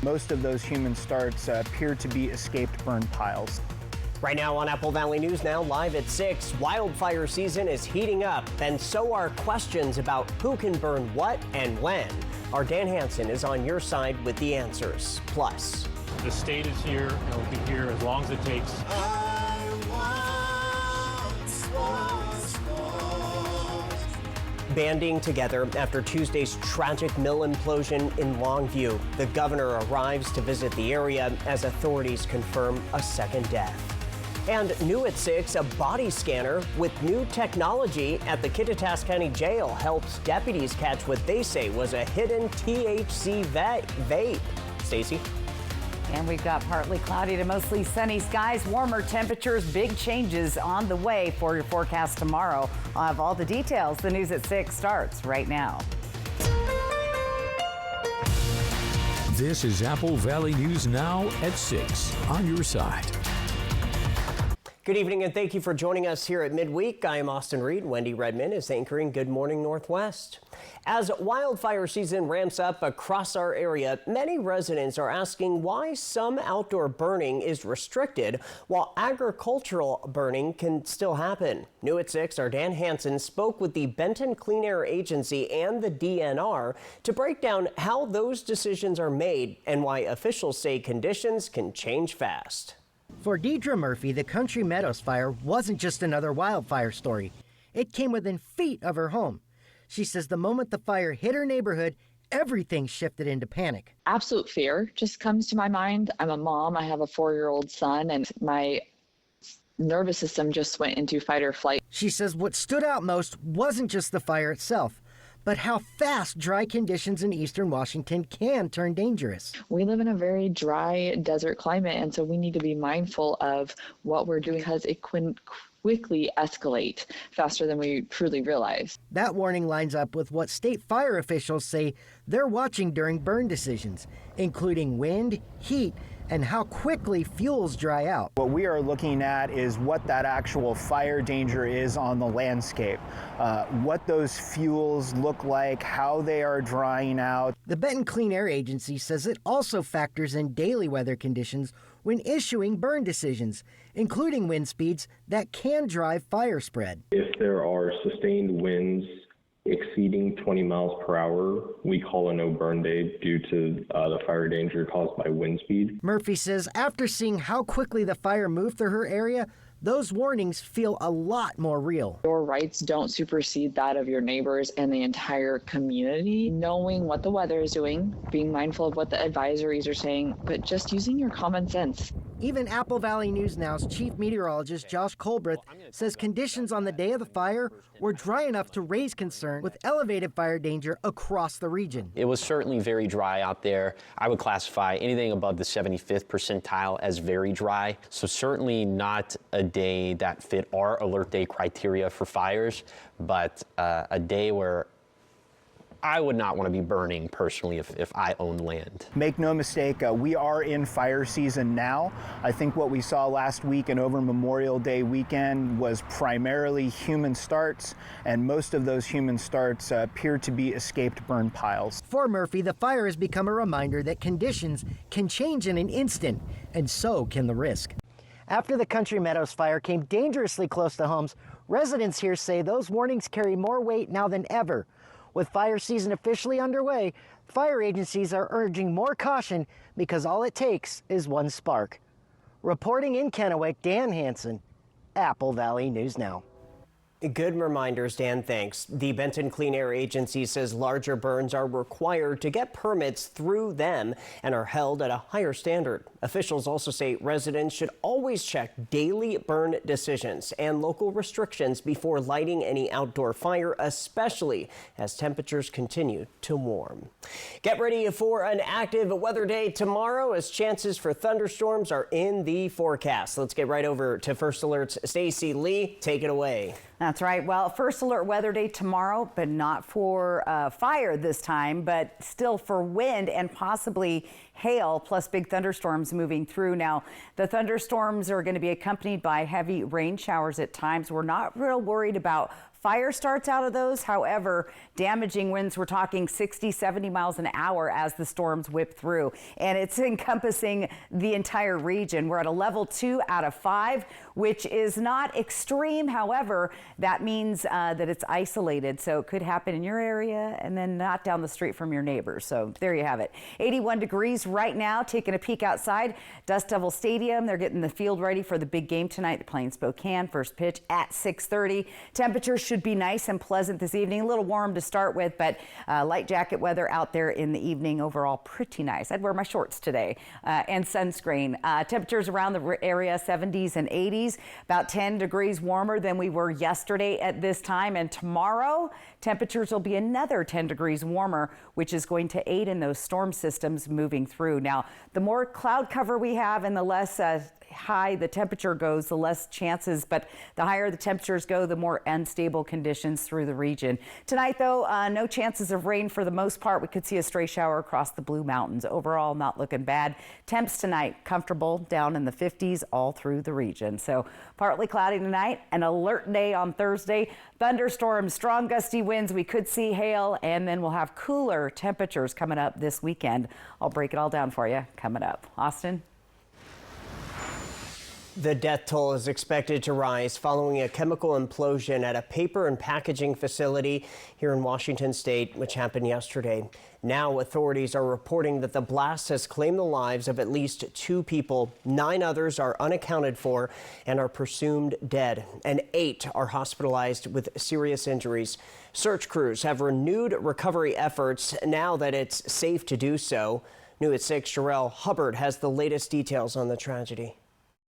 Most of those human starts appear to be escaped burn piles. Right now on Apple Valley News Now, live at 6, wildfire season is heating up, and so are questions about who can burn what and when. Our Dan Hansen is on your side with the answers. Plus, the state is here and will be here as long as it takes. Banding together after Tuesday's tragic mill implosion in Longview. The governor arrives to visit the area as authorities confirm a second death. And new at 6, a body scanner with new technology at the Kittitas County Jail helps deputies catch what they say was a hidden THC vape. Stacey? And we've got partly cloudy to mostly sunny skies, warmer temperatures, big changes on the way for your forecast tomorrow. I'll have all the details. The News at 6 starts right now. This is Apple Valley News Now at 6 on your side. Good evening and thank you for joining us here at Midweek. I am Austin Reed. Wendy Redman is anchoring Good Morning Northwest. As wildfire season ramps up across our area, many residents are asking why some outdoor burning is restricted while agricultural burning can still happen. New at 6, our Dan Hansen spoke with the Benton Clean Air Agency and the DNR to break down how those decisions are made and why officials say conditions can change fast. For Deidre Murphy, the Country Meadows fire wasn't just another wildfire story. It came within feet of her home. She says the moment the fire hit her neighborhood, everything shifted into panic. Absolute fear just comes to my mind. I'm a mom. I have a 4-year-old son, and my nervous system just went into fight or flight. She says what stood out most wasn't just the fire itself, but how fast dry conditions in eastern Washington can turn dangerous. We live in a very dry desert climate, and so we need to be mindful of what we're doing because it can quickly escalate faster than we truly realize. That warning lines up with what state fire officials say they're watching during burn decisions, including wind, heat, and how quickly fuels dry out. What we are looking at is what that actual fire danger is on the landscape, what those fuels look like, how they are drying out. The Benton Clean Air Agency says it also factors in daily weather conditions when issuing burn decisions, including wind speeds that can drive fire spread. If there are sustained winds exceeding 20 miles per hour, we call a no burn day due to the fire danger caused by wind speed. Murphy says after seeing how quickly the fire moved through her area, those warnings feel a lot more real. Your rights don't supersede that of your neighbors and the entire community. Knowing what the weather is doing, being mindful of what the advisories are saying, but just using your common sense. Even Apple Valley News Now's chief meteorologist Josh Colbreth says conditions on the day of the fire were dry enough to raise concern with elevated fire danger across the region. It was certainly very dry out there. I would classify anything above the 75th percentile as very dry. So certainly not a day that fit our alert day criteria for fires, but a day where I would not want to be burning personally if I owned land. Make no mistake, we are in fire season now. I think what we saw last week and over Memorial Day weekend was primarily human starts, and most of those human starts appear to be escaped burn piles. For Murphy, the fire has become a reminder that conditions can change in an instant, and so can the risk. After the Country Meadows fire came dangerously close to homes, residents here say those warnings carry more weight now than ever. With fire season officially underway, fire agencies are urging more caution because all it takes is one spark. Reporting in Kennewick, Dan Hansen, Apple Valley News Now. Good reminders, Dan, thanks. The Benton Clean Air Agency says larger burns are required to get permits through them and are held at a higher standard. Officials also say residents should always check daily burn decisions and local restrictions before lighting any outdoor fire, especially as temperatures continue to warm. Get ready for an active weather day tomorrow as chances for thunderstorms are in the forecast. Let's get right over to First Alert's Stacey Lee. Take it away. That's right. Well, first alert weather day tomorrow, but not for fire this time, but still for wind and possibly hail, plus big thunderstorms moving through. Now, the thunderstorms are going to be accompanied by heavy rain showers at times. We're not real worried about fire starts out of those. However, damaging winds, we're talking 60, 70 miles an hour as the storms whip through. And it's encompassing the entire region. We're at a level 2 out of 5, which is not extreme. However, that means that it's isolated. So it could happen in your area and then not down the street from your neighbors. So there you have it. 81 degrees right now, taking a peek outside. Dust Devil Stadium, they're getting the field ready for the big game tonight. They're playing Spokane, first pitch at 6:30. Temperatures should be nice and pleasant this evening. A little warm to start with, but light jacket weather out there in the evening. Overall, pretty nice. I'd wear my shorts today and sunscreen. Temperatures around the area 70s and 80s, about 10 degrees warmer than we were yesterday at this time. And tomorrow, temperatures will be another 10 degrees warmer, which is going to aid in those storm systems moving through. Now, the more cloud cover we have and the less high the temperature goes, the less chances, but the higher the temperatures go, the more unstable conditions through the region. Tonight, though, no chances of rain for the most part. We could see a stray shower across the Blue Mountains. Overall, not looking bad. Temps tonight, comfortable, down in the 50s all through the region. So partly cloudy tonight, an alert day on Thursday. Thunderstorms, strong gusty winds. We could see hail, and then we'll have cooler temperatures coming up this weekend. I'll break it all down for you coming up. Austin? The death toll is expected to rise following a chemical implosion at a paper and packaging facility here in Washington state, which happened yesterday. Now authorities are reporting that the blast has claimed the lives of at least 2 people. 9 others are unaccounted for and are presumed dead, and 8 are hospitalized with serious injuries. Search crews have renewed recovery efforts now that it's safe to do so. New at 6, Jarrell Hubbard has the latest details on the tragedy.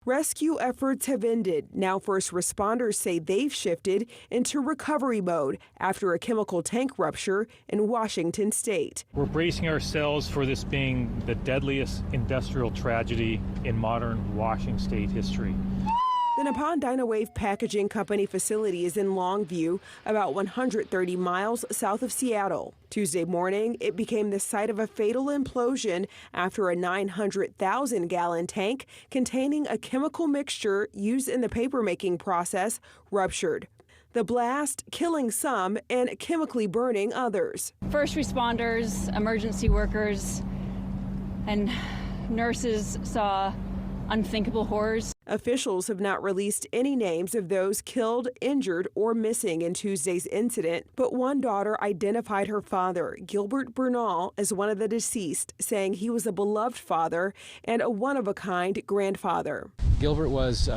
Rescue efforts have ended. Now first responders say they've shifted into recovery mode after a chemical tank rupture in Washington state. We're bracing ourselves for this being the deadliest industrial tragedy in modern Washington state history. The Nippon Dynawave Packaging Company facility is in Longview, about 130 miles south of Seattle. Tuesday morning, it became the site of a fatal implosion after a 900,000-gallon tank containing a chemical mixture used in the paper-making process ruptured. The blast killing some and chemically burning others. First responders, emergency workers, and nurses saw unthinkable horrors. Officials have not released any names of those killed, injured, or missing in Tuesday's incident, but one daughter identified her father, Gilbert Bernal, as one of the deceased, saying he was a beloved father and a one-of-a-kind grandfather. Gilbert was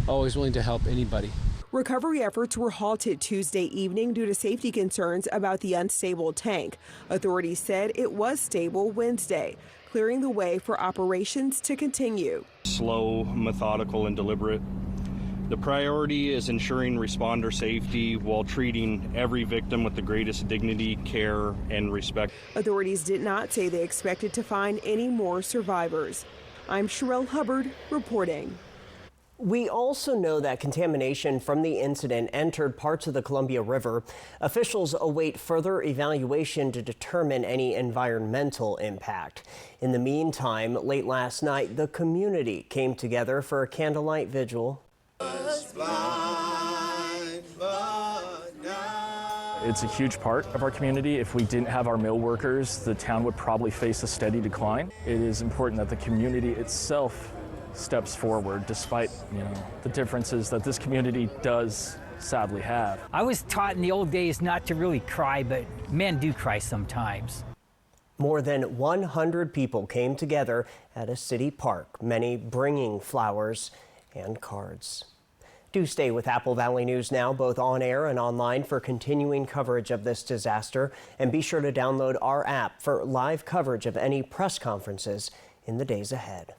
always willing to help anybody. Recovery efforts were halted Tuesday evening due to safety concerns about the unstable tank. Authorities said it was stable Wednesday, clearing the way for operations to continue. Slow, methodical, and deliberate. The priority is ensuring responder safety while treating every victim with the greatest dignity, care, and respect. Authorities did not say they expected to find any more survivors. I'm Sherelle Hubbard reporting. We also know that contamination from the incident entered parts of the Columbia River. Officials await further evaluation to determine any environmental impact. In the meantime, late last night, the community came together for a candlelight vigil. It's a huge part of our community. If we didn't have our mill workers, the town would probably face a steady decline. It is important that the community itself steps forward, despite the differences that this community does sadly have. I was taught in the old days not to really cry, but men do cry sometimes. More than 100 people came together at a city park, many bringing flowers and cards. Do stay with Apple Valley News Now, both on air and online, for continuing coverage of this disaster. And be sure to download our app for live coverage of any press conferences in the days ahead.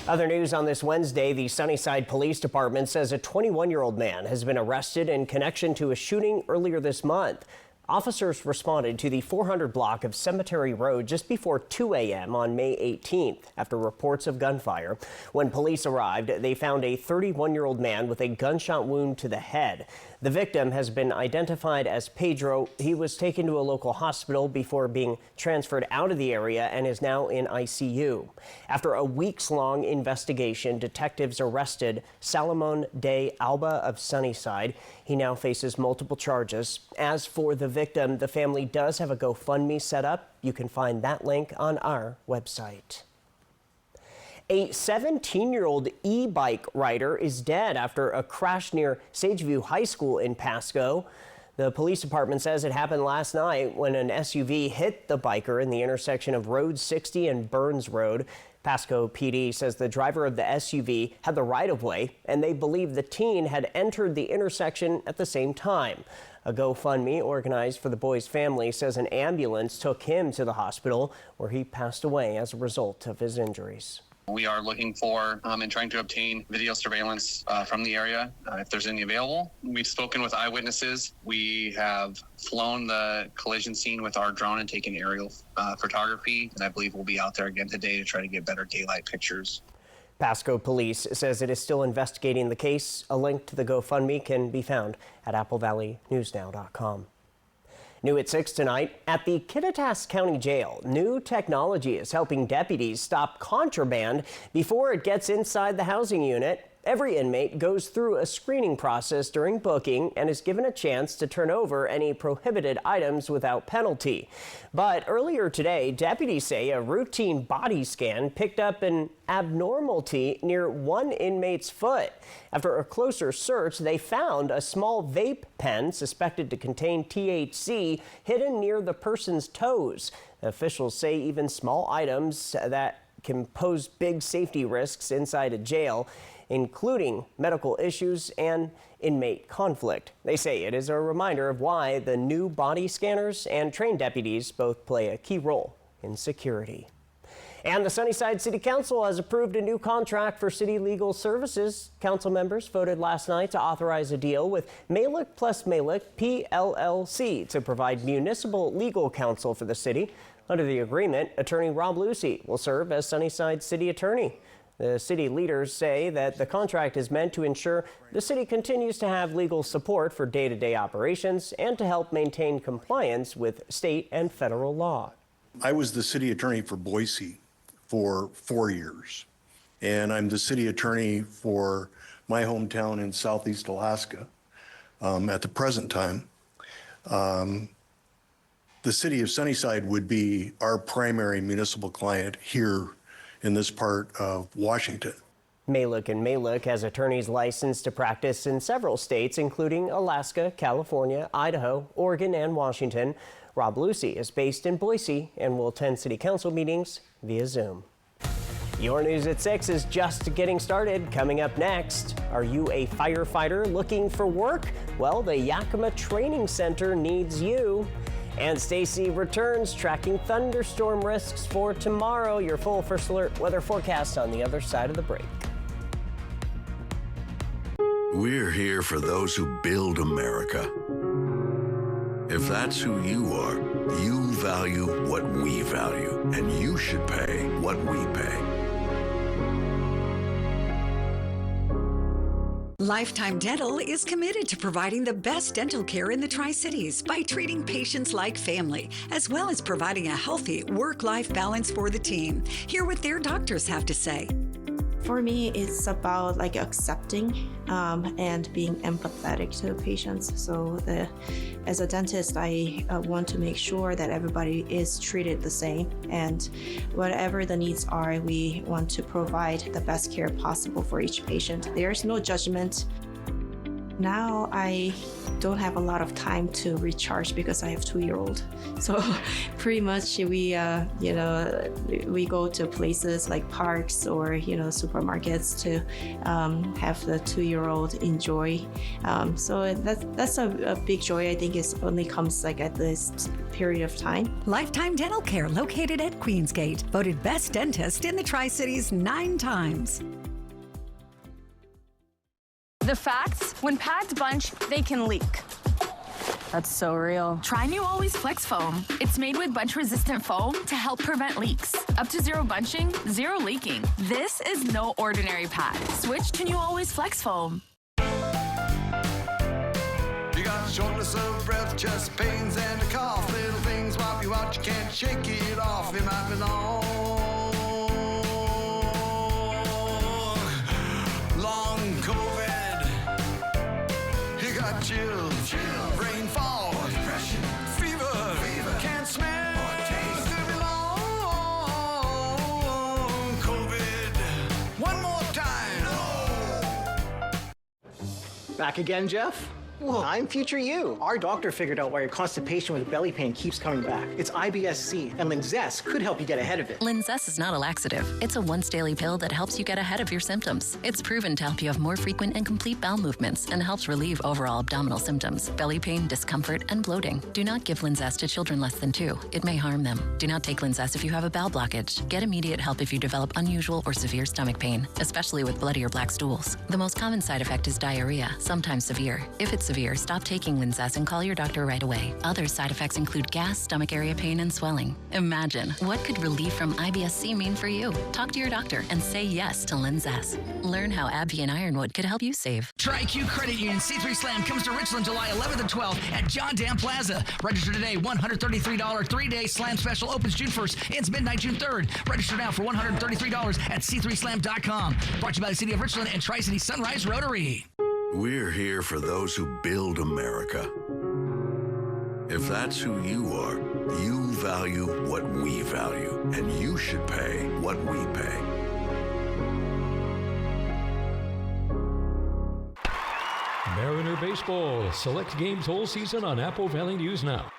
Other news on this Wednesday, the Sunnyside Police Department says a 21-year-old man has been arrested in connection to a shooting earlier this month. Officers responded to the 400 block of Cemetery Road just before 2 a.m. on May 18th after reports of gunfire. When police arrived, they found a 31-year-old man with a gunshot wound to the head. The victim has been identified as Pedro. He was taken to a local hospital before being transferred out of the area and is now in ICU. After a weeks-long investigation, detectives arrested Salomon de Alba of Sunnyside. He now faces multiple charges. As for the victim, the family does have a GoFundMe set up. You can find that link on our website. A 17-year-old e-bike rider is dead after a crash near Sageview High School in Pasco. The police department says it happened last night when an SUV hit the biker in the intersection of Road 60 and Burns Road. Pasco PD says the driver of the SUV had the right-of-way, and they believe the teen had entered the intersection at the same time. A GoFundMe organized for the boy's family says an ambulance took him to the hospital, where he passed away as a result of his injuries. We are looking for and trying to obtain video surveillance from the area if there's any available. We've spoken with eyewitnesses. We have flown the collision scene with our drone and taken aerial photography. And I believe we'll be out there again today to try to get better daylight pictures. Pasco Police says it is still investigating the case. A link to the GoFundMe can be found at applevalleyNewsNow.com. New at 6 tonight, at the Kittitas County Jail, new technology is helping deputies stop contraband before it gets inside the housing unit. Every inmate goes through a screening process during booking and is given a chance to turn over any prohibited items without penalty. But earlier today, deputies say a routine body scan picked up an abnormality near one inmate's foot. After a closer search, they found a small vape pen suspected to contain THC hidden near the person's toes. Officials say even small items that can pose big safety risks inside a jail, including medical issues and inmate conflict. They say it is a reminder of why the new body scanners and trained deputies both play a key role in security. And the Sunnyside City Council has approved a new contract for city legal services. Council members voted last night to authorize a deal with Malick plus Malick PLLC to provide municipal legal counsel for the city. Under the agreement, attorney Rob Lucy will serve as Sunnyside City Attorney. The city leaders say that the contract is meant to ensure the city continues to have legal support for day-to-day operations and to help maintain compliance with state and federal law. I was the city attorney for Boise for 4 years, and I'm the city attorney for my hometown in Southeast Alaska at the present time. The city of Sunnyside would be our primary municipal client here in this part of Washington. Malick and Malick has attorneys licensed to practice in several states, including Alaska, California, Idaho, Oregon, and Washington. Rob Lucy is based in Boise and will attend city council meetings via Zoom. Your News at 6 is just getting started. Coming up next, are you a firefighter looking for work? Well, the Yakima Training Center needs you. And Stacy returns, tracking thunderstorm risks for tomorrow. Your full First Alert weather forecast on the other side of the break. We're here for those who build America. If that's who you are, you value what we value, and you should pay what we pay. Lifetime Dental is committed to providing the best dental care in the Tri-Cities by treating patients like family, as well as providing a healthy work-life balance for the team. Hear what their doctors have to say. For me, it's about accepting and being empathetic to patients. So as a dentist, I want to make sure that everybody is treated the same, and whatever the needs are, we want to provide the best care possible for each patient. There's no judgment. Now I don't have a lot of time to recharge because I have a 2-year-old. So pretty much we go to places like parks or supermarkets to have the 2-year-old enjoy. So that's a big joy. I think it only comes at this period of time. Lifetime Dental Care, located at Queensgate, voted best dentist in the Tri-Cities 9 times. The facts, when packed bunch, they can leak. That's so real. Try new Always Flex Foam. It's made with bunch-resistant foam to help prevent leaks. Up to zero bunching, zero leaking. This is no ordinary pad. Switch to new Always Flex Foam. You got shortness of breath, chest pains, and a cough. Little things wipe you out, you can't shake it off. It might be long COVID. You got chills, rainfall, depression, fever, can't smell or taste. Could be long COVID. One more time. Back again, Jeff? Well, I'm future you. Our doctor figured out why your constipation with belly pain keeps coming back. It's IBS-C, and Linzess could help you get ahead of it. Linzess is not a laxative. It's a once-daily pill that helps you get ahead of your symptoms. It's proven to help you have more frequent and complete bowel movements and helps relieve overall abdominal symptoms, belly pain, discomfort, and bloating. Do not give Linzess to children less than 2. It may harm them. Do not take Linzess if you have a bowel blockage. Get immediate help if you develop unusual or severe stomach pain, especially with bloody or black stools. The most common side effect is diarrhea, sometimes severe. If it's severe, stop taking Linzess and call your doctor right away. Other side effects include gas, stomach area pain, and swelling. Imagine, what could relief from IBS-C mean for you? Talk to your doctor and say yes to Linzess. Learn how AbbVie and Ironwood could help you save. TriQ Credit Union C3 Slam comes to Richland July 11th and 12th at John Dam Plaza. Register today. $133 3-day Slam special opens June 1st. Ends midnight June 3rd. Register now for $133 at c3slam.com. Brought to you by the City of Richland and Tri-City Sunrise Rotary. We're here for those who build America. If that's who you are, you value what we value, and you should pay what we pay. Mariner Baseball. Select games whole season on Apple Valley News Now.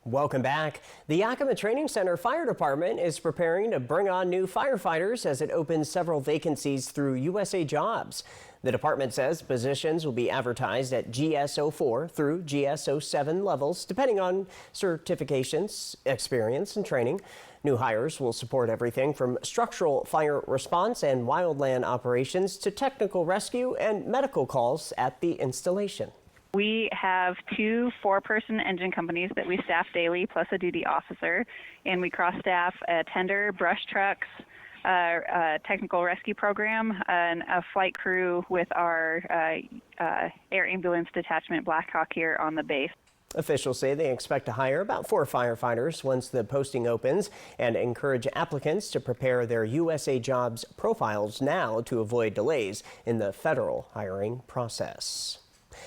Welcome back. The Yakima Training Center Fire Department is preparing to bring on new firefighters as it opens several vacancies through USA Jobs. The department says positions will be advertised at GS04 through GS07 levels, depending on certifications, experience, and training. New hires will support everything from structural fire response and wildland operations to technical rescue and medical calls at the installation. We have 2 4-person engine companies that we staff daily, plus a duty officer, and we cross-staff a tender, brush trucks, a technical rescue program, and a flight crew with our air ambulance detachment Blackhawk here on the base. Officials say they expect to hire about 4 firefighters once the posting opens and encourage applicants to prepare their USA Jobs profiles now to avoid delays in the federal hiring process.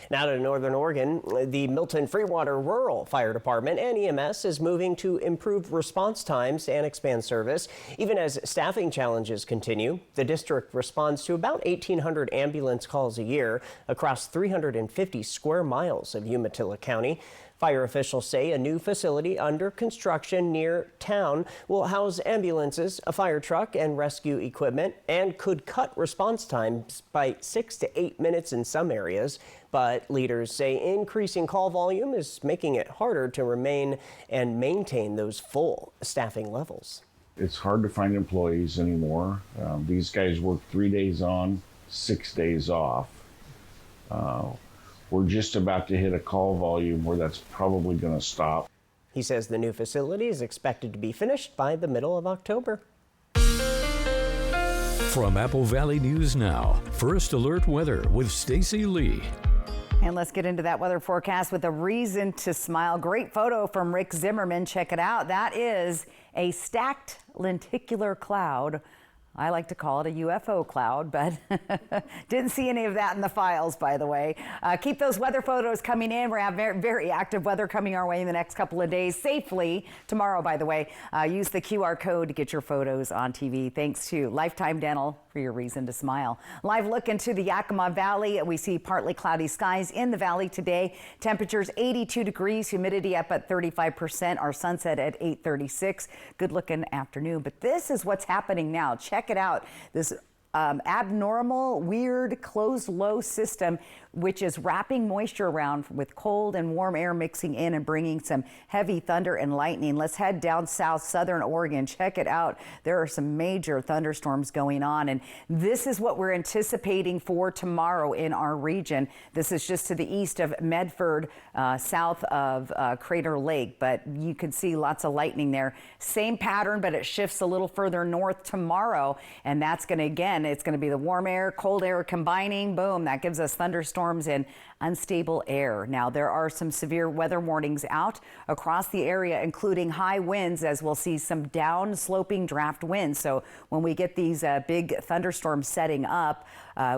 Now to Northern Oregon, the Milton Freewater Rural Fire Department and EMS is moving to improve response times and expand service. Even as staffing challenges continue, the district responds to about 1,800 ambulance calls a year across 350 square miles of Umatilla County. Fire officials say a new facility under construction near town will house ambulances, a fire truck, and rescue equipment, and could cut response times by 6 to 8 minutes in some areas. But leaders say increasing call volume is making it harder to remain and maintain those full staffing levels. It's hard to find employees anymore. These guys work 3 days on, 6 days off. We're just about to hit a call volume where that's probably going to stop. He says the new facility is expected to be finished by the middle of October. From Apple Valley News Now, First Alert Weather with Stacy Lee. And let's get into that weather forecast with a reason to smile. Great photo from Rick Zimmerman. Check it out. That is a stacked lenticular cloud. I like to call it a UFO cloud, but didn't see any of that in the files, by the way. Keep those weather photos coming in. We have very, very active weather coming our way in the next couple of days, safely tomorrow, by the way. Use the QR code to get your photos on TV. Thanks to Lifetime Dental for your reason to smile. Live look into the Yakima Valley. We see partly cloudy skies in the valley today. Temperatures 82 degrees, humidity up at 35%. Our sunset at 8:36. Good looking afternoon, but this is what's happening now. Check it out. This abnormal, weird, closed low system, which is wrapping moisture around with cold and warm air mixing in and bringing some heavy thunder and lightning. Let's head down south, southern Oregon. Check it out. There are some major thunderstorms going on, and this is what we're anticipating for tomorrow in our region. This is just to the east of Medford, south of Crater Lake, but you can see lots of lightning there. Same pattern, but it shifts a little further north tomorrow, and that's going to, again, it's going to be the warm air, cold air combining. Boom, that gives us thunderstorms and unstable air. Now, there are some severe weather warnings out across the area, including high winds, as we'll see some down-sloping draft winds. So when we get these big thunderstorms setting up,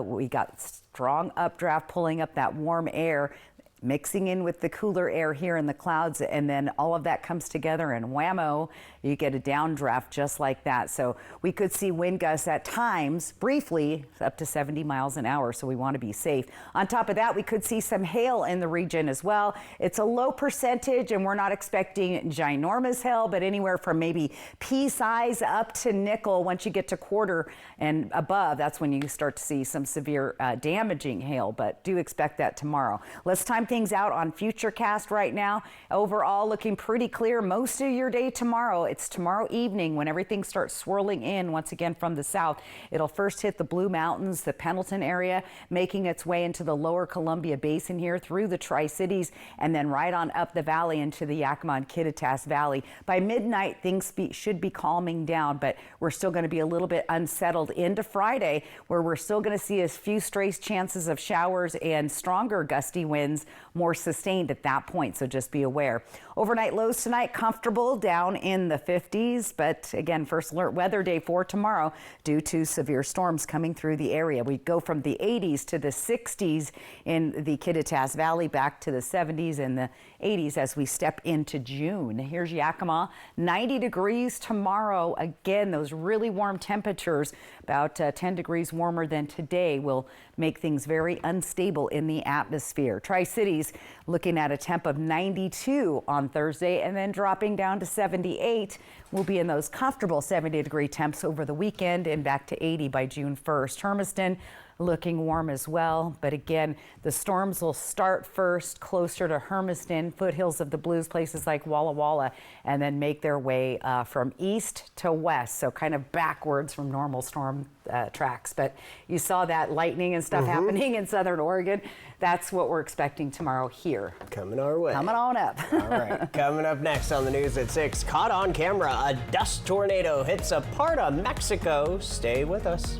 we got strong updraft pulling up that warm air, mixing in with the cooler air here in the clouds, and then all of that comes together and whammo, you get a downdraft just like that. So we could see wind gusts at times, briefly, up to 70 miles an hour, so we want to be safe. On top of that, we could see some hail in the region as well. It's a low percentage, and we're not expecting ginormous hail, but anywhere from maybe pea size up to nickel. Once you get to quarter and above, that's when you start to see some severe damaging hail, but do expect that tomorrow. Let's time things out on Futurecast right now. Overall, looking pretty clear most of your day tomorrow. It's tomorrow evening when everything starts swirling in once again from the south. It'll first hit the Blue Mountains, the Pendleton area, making its way into the lower Columbia Basin here through the Tri-Cities, and then right on up the valley into the Yakima and Kittitas Valley. By midnight, things should be calming down, but we're still going to be a little bit unsettled into Friday, where we're still going to see a few stray chances of showers and stronger gusty winds, more sustained at that point, so just be aware. Overnight lows tonight, comfortable down in the 50s, but again, first alert weather day for tomorrow due to severe storms coming through the area. We go from the 80s to the 60s in the Kittitas Valley, back to the 70s and the 80s as we step into June. Here's Yakima, 90 degrees tomorrow. Again, those really warm temperatures, about 10 degrees warmer than today, will make things very unstable in the atmosphere. Tri-Cities looking at a temp of 92 on Thursday and then dropping down to 78. We'll be in those comfortable 70-degree temps over the weekend and back to 80 by June 1st. Hermiston looking warm as well, but again, the storms will start first closer to Hermiston, foothills of the Blues, places like Walla Walla, and then make their way from east to west, so kind of backwards from normal storm tracks. But you saw that lightning and stuff happening in southern Oregon. That's what we're expecting tomorrow here. Coming our way. Coming on up. All right, coming up next on the news at 6, caught on camera, a dust tornado hits a part of Mexico. Stay with us.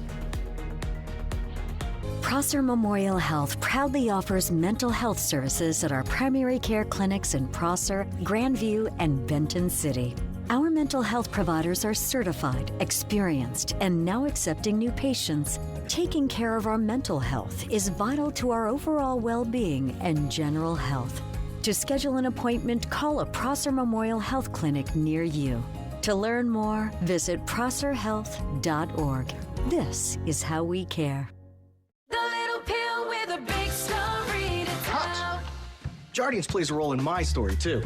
Prosser Memorial Health proudly offers mental health services at our primary care clinics in Prosser, Grandview, and Benton City. Our mental health providers are certified, experienced, and now accepting new patients. Taking care of our mental health is vital to our overall well-being and general health. To schedule an appointment, call a Prosser Memorial Health Clinic near you. To learn more, visit prosserhealth.org. This is how we care. Jardiance plays a role in my story, too.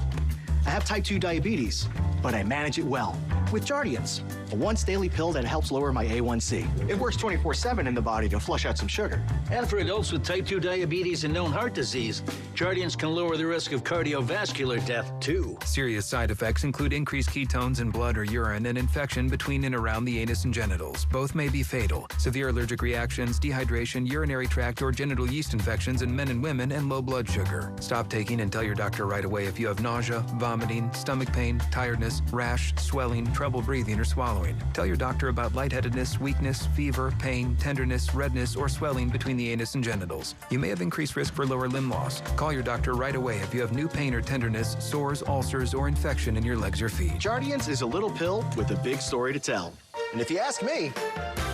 I have type 2 diabetes, but I manage it well with Jardiance, a once-daily pill that helps lower my A1C. It works 24/7 in the body to flush out some sugar. And for adults with type 2 diabetes and known heart disease, Jardiance can lower the risk of cardiovascular death, too. Serious side effects include increased ketones in blood or urine and infection between and around the anus and genitals. Both may be fatal. Severe allergic reactions, dehydration, urinary tract or genital yeast infections in men and women, and low blood sugar. Stop taking and tell your doctor right away if you have nausea, vomiting, stomach pain, tiredness, rash, swelling, trouble breathing or swallowing. Tell your doctor about lightheadedness, weakness, fever, pain, tenderness, redness, or swelling between the anus and genitals. You may have increased risk for lower limb loss. Call your doctor right away if you have new pain or tenderness, sores, ulcers, or infection in your legs or feet. Jardiance is a little pill with a big story to tell. And if you ask me,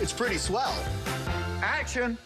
it's pretty swell. Action!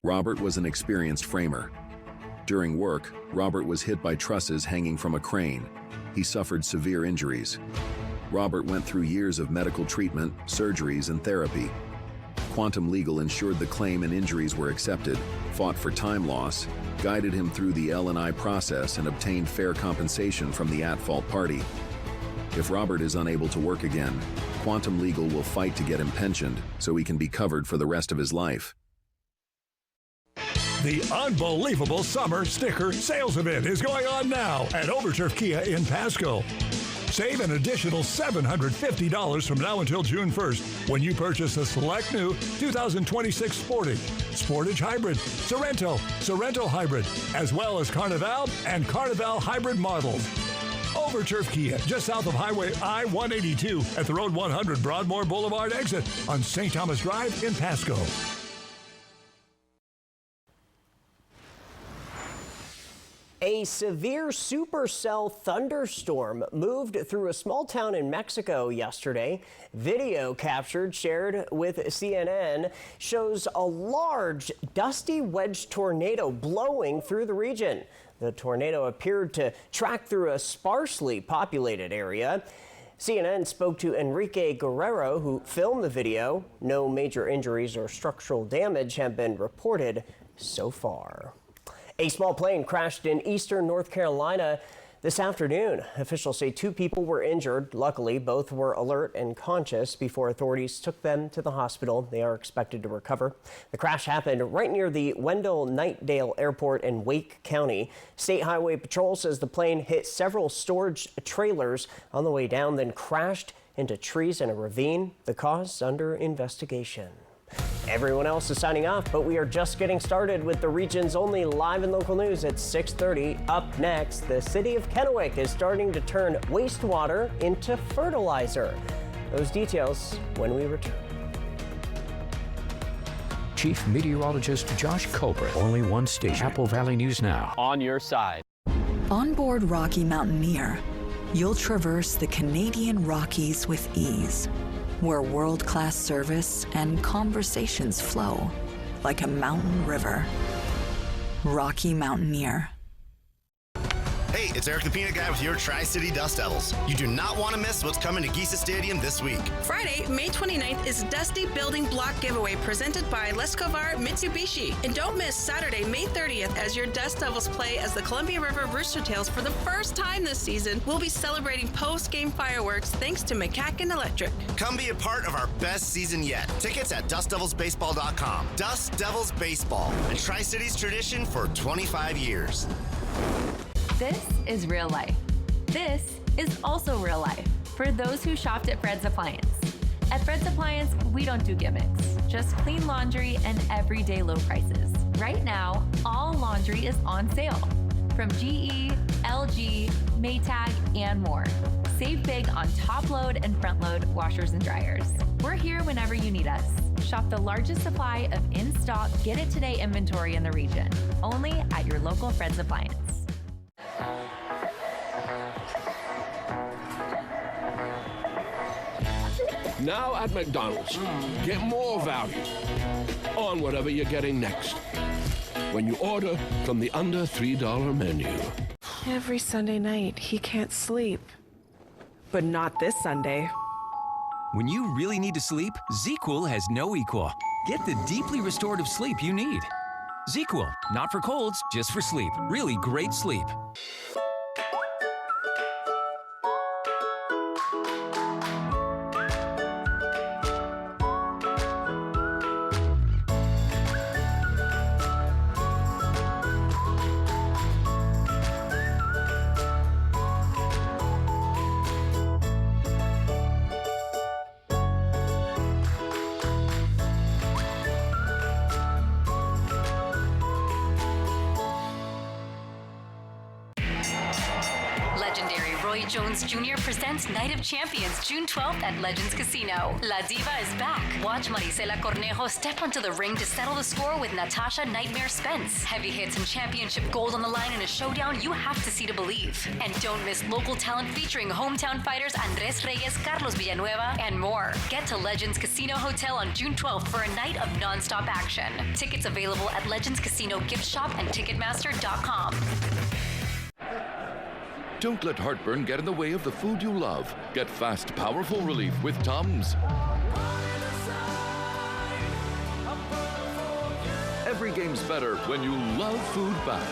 Robert was an experienced framer. During work, Robert was hit by trusses hanging from a crane. He suffered severe injuries. Robert went through years of medical treatment, surgeries, and therapy. Quantum Legal ensured the claim and injuries were accepted, fought for time loss, guided him through the L&I process, and obtained fair compensation from the at-fault party. If Robert is unable to work again, Quantum Legal will fight to get him pensioned so he can be covered for the rest of his life. The unbelievable summer sticker sales event is going on now at Overturf Kia in Pasco. Save an additional $750 from now until June 1st when you purchase a select new 2026 Sportage, Sportage Hybrid, Sorento Hybrid, as well as Carnival and Carnival Hybrid models. Overturf Kia, just south of Highway I-182 at the Road 100 Broadmoor Boulevard exit on St. Thomas Drive in Pasco. A severe supercell thunderstorm moved through a small town in Mexico yesterday. Video shared with CNN shows a large dusty wedge tornado blowing through the region. The tornado appeared to track through a sparsely populated area. CNN spoke to Enrique Guerrero, who filmed the video. No major injuries or structural damage have been reported so far. A small plane crashed in eastern North Carolina this afternoon. Officials say 2 people were injured. Luckily, both were alert and conscious before authorities took them to the hospital. They are expected to recover. The crash happened right near the Wendell-Knightdale Airport in Wake County. State Highway Patrol says the plane hit several storage trailers on the way down, then crashed into trees in a ravine. The cause under investigation. Everyone else is signing off, but we are just getting started with the region's only live and local news at 6:30. Up next, the city of Kennewick is starting to turn wastewater into fertilizer. Those details when we return. Chief Meteorologist Josh Colbert. Only one station. Apple Valley News Now. On your side. On board Rocky Mountaineer, you'll traverse the Canadian Rockies with ease, where world-class service and conversations flow like a mountain river. Rocky Mountaineer. Hey, it's Eric the Peanut Guy with your Tri-City Dust Devils. You do not want to miss what's coming to Giza Stadium this week. Friday, May 29th is Dusty Building Block Giveaway presented by Lescovar Mitsubishi. And don't miss Saturday, May 30th as your Dust Devils play as the Columbia River Rooster Tails for the first time this season. We'll be celebrating post-game fireworks thanks to McCacken Electric. Come be a part of our best season yet. Tickets at DustDevilsBaseball.com. Dust Devils Baseball, a Tri-Cities tradition for 25 years. This is real life. This is also real life for those who shopped at Fred's Appliance. At Fred's Appliance, we don't do gimmicks, just clean laundry and everyday low prices. Right now, all laundry is on sale from GE, LG, Maytag, and more. Save big on top load and front load washers and dryers. We're here whenever you need us. Shop the largest supply of in-stock, get-it-today inventory in the region, only at your local Fred's Appliance. Now at McDonald's, get more value on whatever you're getting next when you order from the under $3 menu. Every Sunday night, he can't sleep. But not this Sunday. When you really need to sleep, ZzzQuil has no equal. Get the deeply restorative sleep you need. ZzzQuil, not for colds, just for sleep. Really great sleep. Roy Jones Jr. presents Night of Champions June 12th at Legends Casino. La Diva is back. Watch Marisela Cornejo step onto the ring to settle the score with Natasha Nightmare Spence. Heavy hits and championship gold on the line in a showdown you have to see to believe. And don't miss local talent featuring hometown fighters Andres Reyes, Carlos Villanueva, and more. Get to Legends Casino Hotel on June 12th for a night of non-stop action. Tickets available at Legends Casino Gift Shop and Ticketmaster.com. Don't let heartburn get in the way of the food you love. Get fast, powerful relief with Tums. Every game's better when you love food back.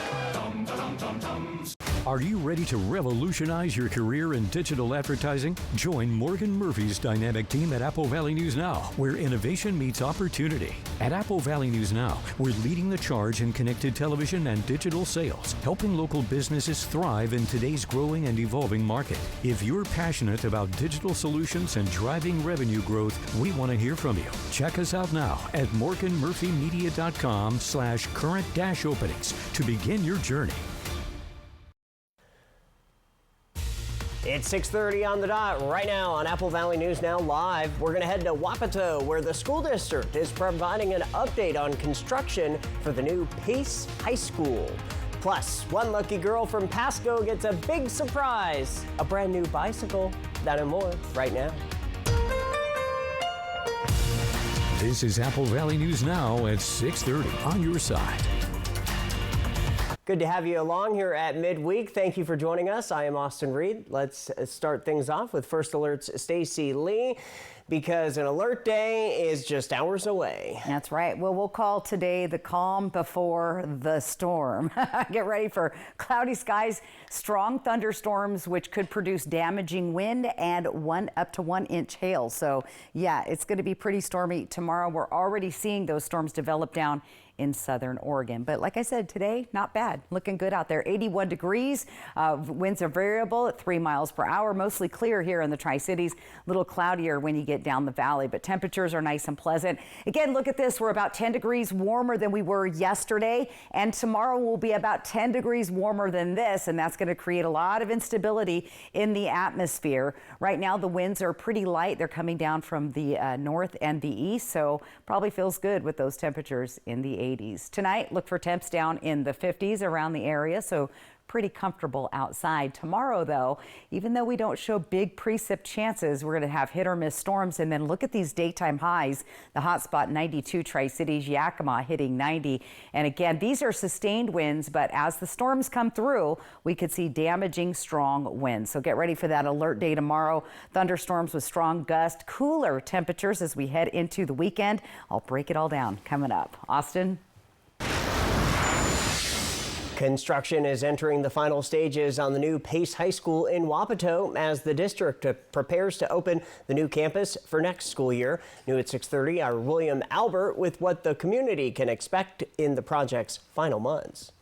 Are you ready to revolutionize your career in digital advertising? Join Morgan Murphy's dynamic team at Apple Valley News Now, where innovation meets opportunity. At Apple Valley News Now, we're leading the charge in connected television and digital sales, helping local businesses thrive in today's growing and evolving market. If you're passionate about digital solutions and driving revenue growth, we want to hear from you. Check us out now at morganmurphymedia.com/current-openings to begin your journey. It's 6:30 on the dot right now on Apple Valley News Now Live. We're going to head to Wapato, where the school district is providing an update on construction for the new Pace High School. Plus, one lucky girl from Pasco gets a big surprise, a brand new bicycle. That and more right now. This is Apple Valley News Now at 6:30 on your side. Good to have you along here at midweek. Thank you for joining us. I am Austin Reed. Let's start things off with First Alert's Stacy Lee, because an alert day is just hours away. That's right. Well, we'll call today the calm before the storm. Get ready for cloudy skies, strong thunderstorms, which could produce damaging wind and up to 1 inch hail. So yeah, it's going to be pretty stormy tomorrow. We're already seeing those storms develop down in southern Oregon. But like I said, today, not bad. Looking good out there. 81 degrees. Winds are variable at 3 miles per hour. Mostly clear here in the Tri-Cities. A little cloudier when you get down the valley, but temperatures are nice and pleasant. Again, look at this. We're about 10 degrees warmer than we were yesterday. And tomorrow will be about 10 degrees warmer than this. And that's going to create a lot of instability in the atmosphere. Right now, the winds are pretty light. They're coming down from the north and the east. So probably feels good with those temperatures in the 80s. Tonight, look for temps down in the 50s around the area, so pretty comfortable outside. Tomorrow, though, even though we don't show big precip chances, we're going to have hit or miss storms. And then look at these daytime highs. The hot spot 92, Tri-Cities, Yakima hitting 90. And again, these are sustained winds, but as the storms come through, we could see damaging strong winds. So get ready for that alert day tomorrow. Thunderstorms with strong gusts, cooler temperatures as we head into the weekend. I'll break it all down coming up. Austin? Construction is entering the final stages on the new Pace High School in Wapato as the district prepares to open the new campus for next school year. New at 6:30, our William Albert with what the community can expect in the project's final months.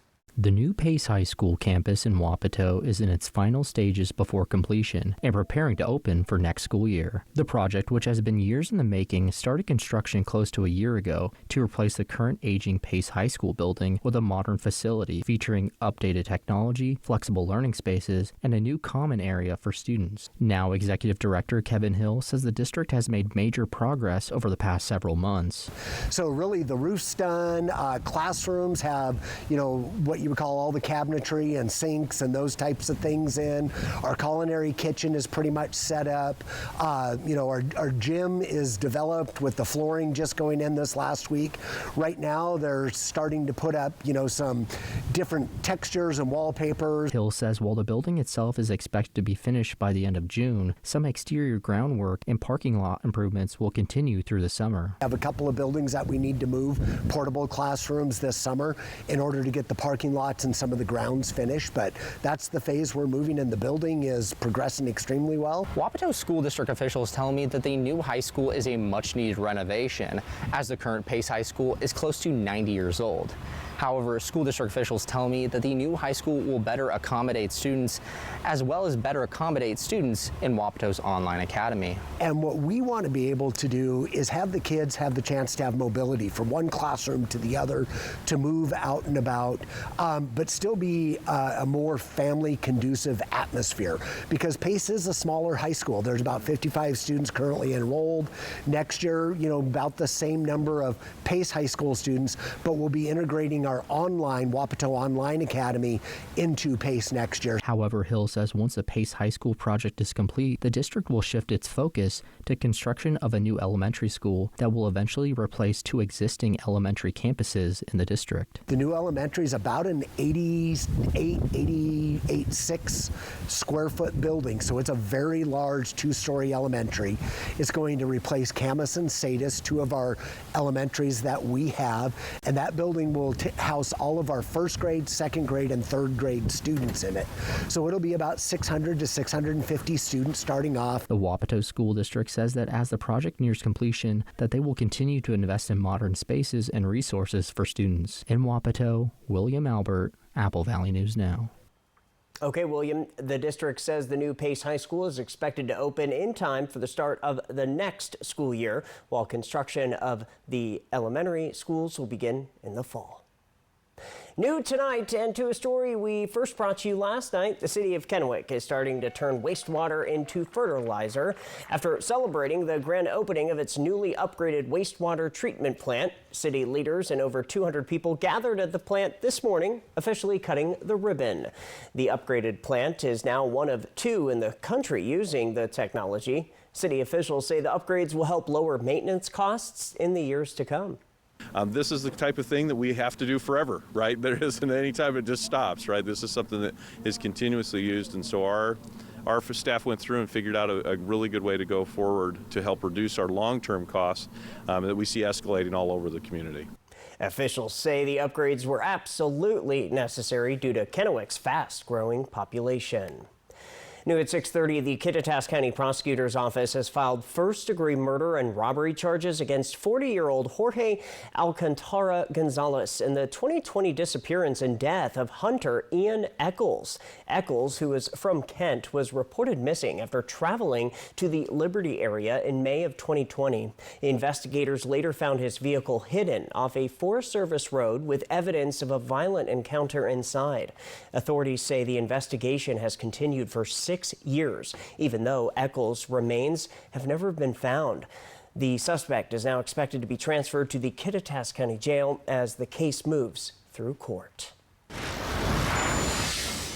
The new Pace High School campus in Wapato is in its final stages before completion and preparing to open for next school year. The project, which has been years in the making, started construction close to a year ago to replace the current aging Pace High School building with a modern facility featuring updated technology, flexible learning spaces, and a new common area for students. Now, Executive Director Kevin Hill says the district has made major progress over the past several months. So really the roof's done, classrooms have, what you would call all the cabinetry and sinks and those types of things in. Our culinary kitchen is pretty much set up. Our gym is developed with the flooring just going in this last week. Right now they're starting to put up, some different textures and wallpapers. Hill says while the building itself is expected to be finished by the end of June, some exterior groundwork and parking lot improvements will continue through the summer. We have a couple of buildings that we need to move, portable classrooms this summer, in order to get the parking lots and some of the grounds finished, but that's the phase we're moving, and the building is progressing extremely well. Wapato School District officials tell me that the new high school is a much-needed renovation, as the current Pace High School is close to 90 years old. However, school district officials tell me that the new high school will better accommodate students, as well as better accommodate students in Wapato's online academy. And what we want to be able to do is have the kids have the chance to have mobility from one classroom to the other, to move out and about. but still be a more family conducive atmosphere, because Pace is a smaller high school. There's about 55 students currently enrolled. Next year, about the same number of Pace High School students, but we'll be integrating our Wapato Online Academy into Pace next year. However, Hill says once the Pace High School project is complete, the district will shift its focus to construction of a new elementary school that will eventually replace 2 existing elementary campuses in the district. The new elementary is about an 88.6 square foot building, so it's a very large 2-story elementary. It's going to replace Camas and Sadis, 2 of our elementaries that we have, and that building will house all of our first grade, second grade, and third grade students in it. So it'll be about 600 to 650 students starting off. The Wapato School District says that as the project nears completion, that they will continue to invest in modern spaces and resources for students. In Wapato, William Albert, Apple Valley News Now. Okay, William, the district says the new Pace High School is expected to open in time for the start of the next school year, while construction of the elementary schools will begin in the fall. New tonight, and to a story we first brought you last night, the city of Kennewick is starting to turn wastewater into fertilizer. After celebrating the grand opening of its newly upgraded wastewater treatment plant, city leaders and over 200 people gathered at the plant this morning, officially cutting the ribbon. The upgraded plant is now one of 2 in the country using the technology. City officials say the upgrades will help lower maintenance costs in the years to come. This is the type of thing that we have to do forever, right? There isn't any time it just stops, right? This is something that is continuously used, and so our staff went through and figured out a really good way to go forward to help reduce our long-term costs that we see escalating all over the community. Officials say the upgrades were absolutely necessary due to Kennewick's fast-growing population. New at 6:30, the Kittitas County Prosecutor's Office has filed first-degree murder and robbery charges against 40-year-old Jorge Alcantara Gonzalez in the 2020 disappearance and death of Hunter Ian Eccles. Eccles, who is from Kent, was reported missing after traveling to the Liberty area in May of 2020. Investigators later found his vehicle hidden off a Forest Service road with evidence of a violent encounter inside. Authorities say the investigation has continued for 6 years, even though Eccles' remains have never been found. The suspect is now expected to be transferred to the Kittitas County Jail as the case moves through court.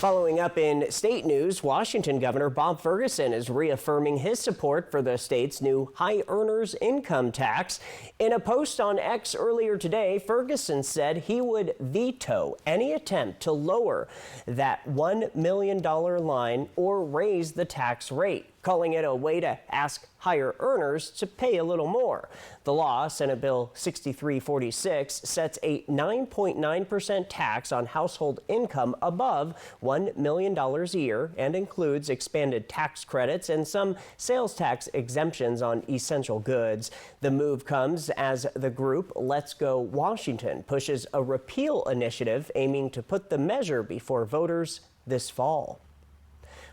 Following up in state news, Washington Governor Bob Ferguson is reaffirming his support for the state's new high earners income tax. In a post on X earlier today, Ferguson said he would veto any attempt to lower that $1 million line or raise the tax rate, calling it a way to ask higher earners to pay a little more. The law, Senate Bill 6346, sets a 9.9% tax on household income above $1 million a year and includes expanded tax credits and some sales tax exemptions on essential goods. The move comes as the group Let's Go Washington pushes a repeal initiative aiming to put the measure before voters this fall.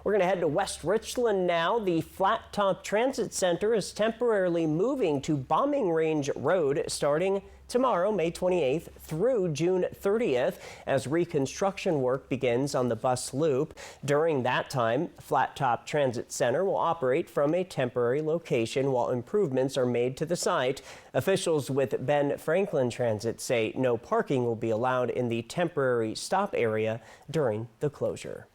We're going to head to West Richland now. The Flat Top Transit Center is temporarily moving to Bombing Range Road starting tomorrow, May 28th through June 30th, as reconstruction work begins on the bus loop. During that time, Flat Top Transit Center will operate from a temporary location while improvements are made to the site. Officials with Ben Franklin Transit say no parking will be allowed in the temporary stop area during the closure.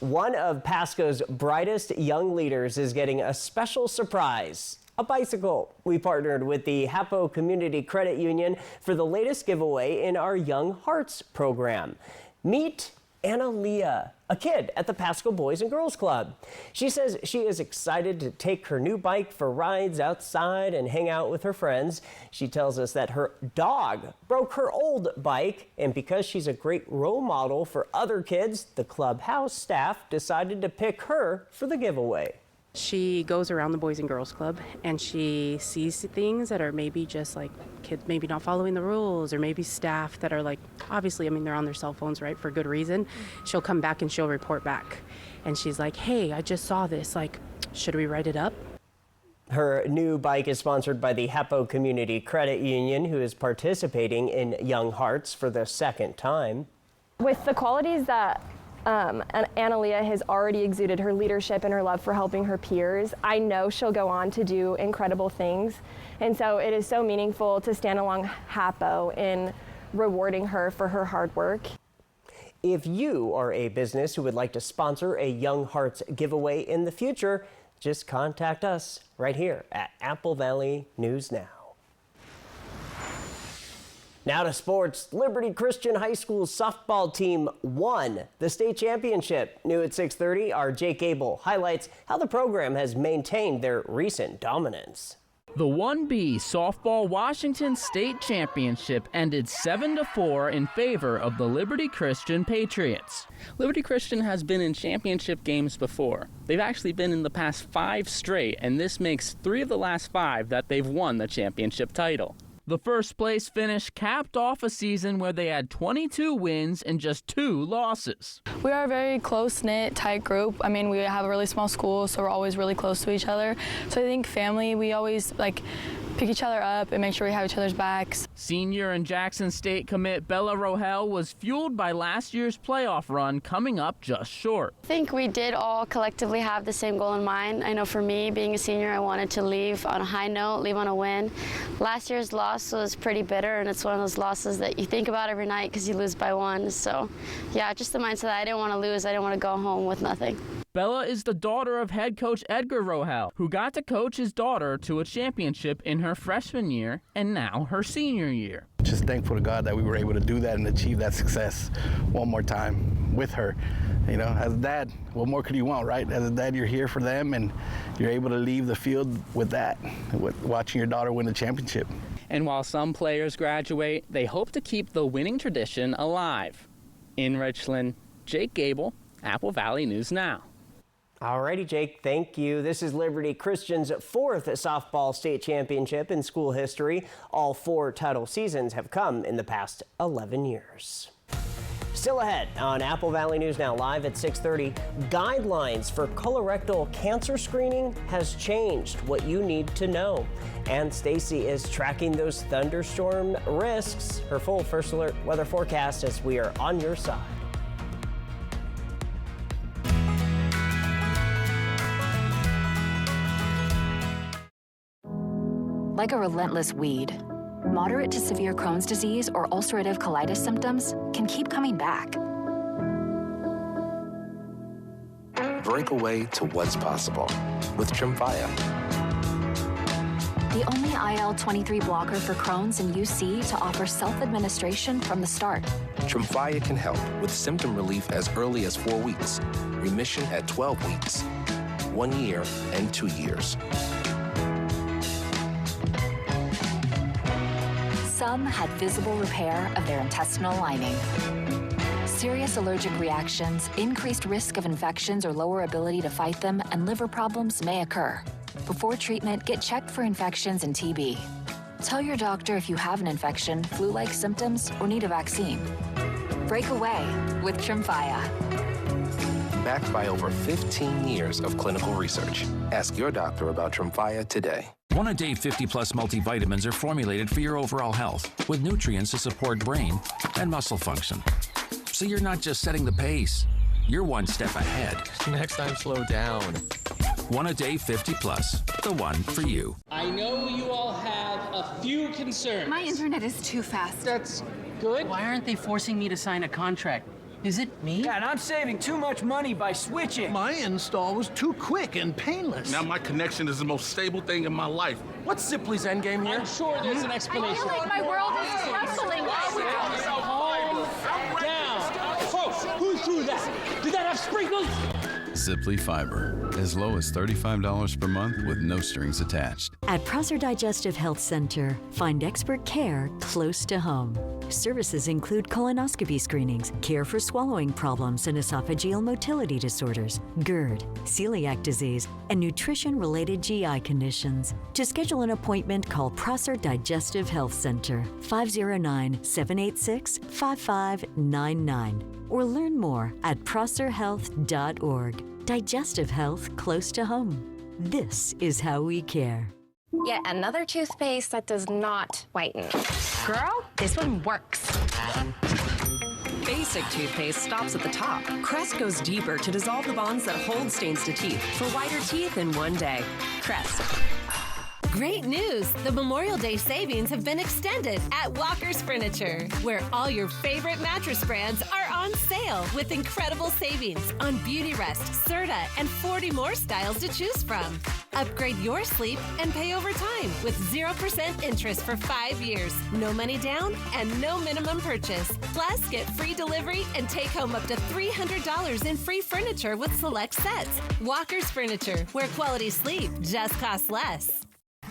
One of Pasco's brightest young leaders is getting a special surprise, a bicycle. We partnered with the Hapo Community Credit Union for the latest giveaway in our Young Hearts program. Meet Anna Leah, a kid at the Pasco Boys and Girls Club. She says she is excited to take her new bike for rides outside and hang out with her friends. She tells us that her dog broke her old bike, and because she's a great role model for other kids, the clubhouse staff decided to pick her for the giveaway. She goes around the Boys and Girls Club and she sees things that are maybe just like kids maybe not following the rules, or maybe staff that are like, obviously, I mean, they're on their cell phones, right, for good reason. She'll come back and she'll report back. And she's like, hey, I just saw this, like, should we write it up? Her new bike is sponsored by the Hapo Community Credit Union, who is participating in Young Hearts for the second time. With the qualities that Analia has already exuded, her leadership and her love for helping her peers, I know she'll go on to do incredible things. And so it is so meaningful to stand along Hapo in rewarding her for her hard work. If you are a business who would like to sponsor a Young Hearts giveaway in the future, just contact us right here at Apple Valley News Now. Now to sports. Liberty Christian High School's softball team won the state championship. New at 6:30, our Jake Abel highlights how the program has maintained their recent dominance. The 1B Softball Washington State Championship ended 7-4 in favor of the Liberty Christian Patriots. Liberty Christian has been in championship games before. They've actually been in the past 5 straight, and this makes 3 of the last 5 that they've won the championship title. The first place finish capped off a season where they had 22 wins and just 2 losses. We are a very close-knit, tight group. I mean, we have a really small school, so we're always really close to each other. So I think family, we always pick each other up and make sure we have each other's backs. Senior and Jackson State commit Bella Rohel was fueled by last year's playoff run coming up just short. I think we did all collectively have the same goal in mind. I know for me, being a senior, I wanted to leave on a high note, leave on a win. Last year's loss was pretty bitter, and it's one of those losses that you think about every night because you lose by 1. So yeah, just the mindset that I didn't want to lose. I didn't want to go home with nothing. Bella is the daughter of head coach Edgar Rohel, who got to coach his daughter to a championship in her freshman year and now her senior year. Just thankful to God that we were able to do that and achieve that success one more time with her. You know, as a dad, what more could you want, right? As a dad, you're here for them and you're able to leave the field with that, with watching your daughter win the championship. And while some players graduate, they hope to keep the winning tradition alive. In Richland, Jake Gable, Apple Valley News Now. Alrighty, Jake, thank you. This is Liberty Christian's 4th softball state championship in school history. All 4 title seasons have come in the past 11 years. Still ahead on Apple Valley News Now live at 6:30, guidelines for colorectal cancer screening has changed. What you need to know. And Stacy is tracking those thunderstorm risks. Her full First Alert weather forecast as we are on your side. Like a relentless weed, moderate to severe Crohn's disease or ulcerative colitis symptoms can keep coming back. Break away to what's possible with Tremfya. The only IL-23 blocker for Crohn's and UC to offer self-administration from the start. Tremfya can help with symptom relief as early as 4 weeks, remission at 12 weeks, 1 year, and 2 years. Some had visible repair of their intestinal lining. Serious allergic reactions, increased risk of infections or lower ability to fight them, and liver problems may occur. Before treatment, get checked for infections and TB. Tell your doctor if you have an infection, flu-like symptoms, or need a vaccine. Break away with Tremfya. Backed by over 15 years of clinical research. Ask your doctor about Tremfya today. One-A-Day 50-plus multivitamins are formulated for your overall health with nutrients to support brain and muscle function. So you're not just setting the pace, you're one step ahead. Next time, slow down. One-A-Day 50-plus, the one for you. I know you all have a few concerns. My internet is too fast. That's good. Why aren't they forcing me to sign a contract? Is it me? Dad, I'm saving too much money by switching. My install was too quick and painless. Now my connection is the most stable thing in my life. What's Zipley's endgame here? I'm sure there's an explanation. I feel like my world is crumbling. Calm down. Folks, who threw that? Did that have sprinkles? Zipley Fiber, as low as $35 per month with no strings attached. At Prosser Digestive Health Center, find expert care close to home. Services include colonoscopy screenings, care for swallowing problems and esophageal motility disorders, GERD, celiac disease, and nutrition-related GI conditions. To schedule an appointment, call Prosser Digestive Health Center, 509-786-5599, or learn more at prosserhealth.org. Digestive health close to home. This is how we care. Yet another toothpaste that does not whiten. Girl, this one works. Basic toothpaste stops at the top. Crest goes deeper to dissolve the bonds that hold stains to teeth for whiter teeth in one day. Crest. Great news! The Memorial Day savings have been extended at Walker's Furniture, where all your favorite mattress brands are on sale with incredible savings on Beautyrest, Serta, and 40 more styles to choose from. Upgrade your sleep and pay over time with 0% interest for 5 years. No money down and no minimum purchase. Plus, get free delivery and take home up to $300 in free furniture with select sets. Walker's Furniture, where quality sleep just costs less.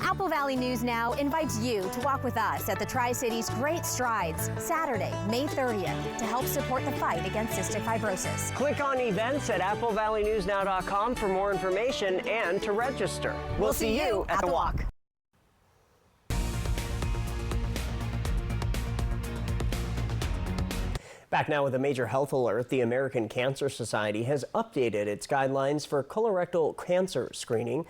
Apple Valley News Now invites you to walk with us at the Tri-Cities Great Strides, Saturday, May 30th, to help support the fight against cystic fibrosis. Click on events at applevalleyNewsNow.com for more information and to register. We'll see you at the walk. Back now with a major health alert. The American Cancer Society has updated its guidelines for colorectal cancer screening.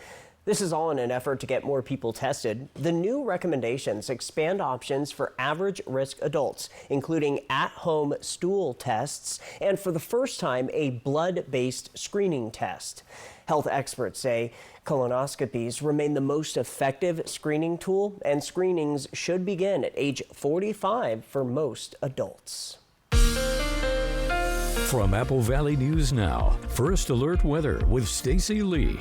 This is all in an effort to get more people tested. The new recommendations expand options for average risk adults, including at-home stool tests, and for the first time, a blood-based screening test. Health experts say colonoscopies remain the most effective screening tool, and screenings should begin at age 45 for most adults. From Apple Valley News Now, First Alert Weather with Stacy Lee.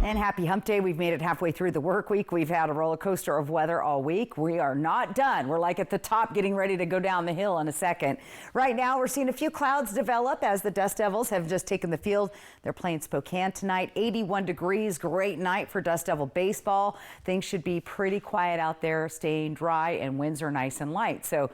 And happy hump day. We've made it halfway through the work week. We've had a roller coaster of weather all week. We are not done. We're like at the top getting ready to go down the hill in a second. Right now we're seeing a few clouds develop as the Dust Devils have just taken the field. They're playing Spokane tonight. 81 degrees. Great night for Dust Devil baseball. Things should be pretty quiet out there, staying dry, and winds are nice and light. So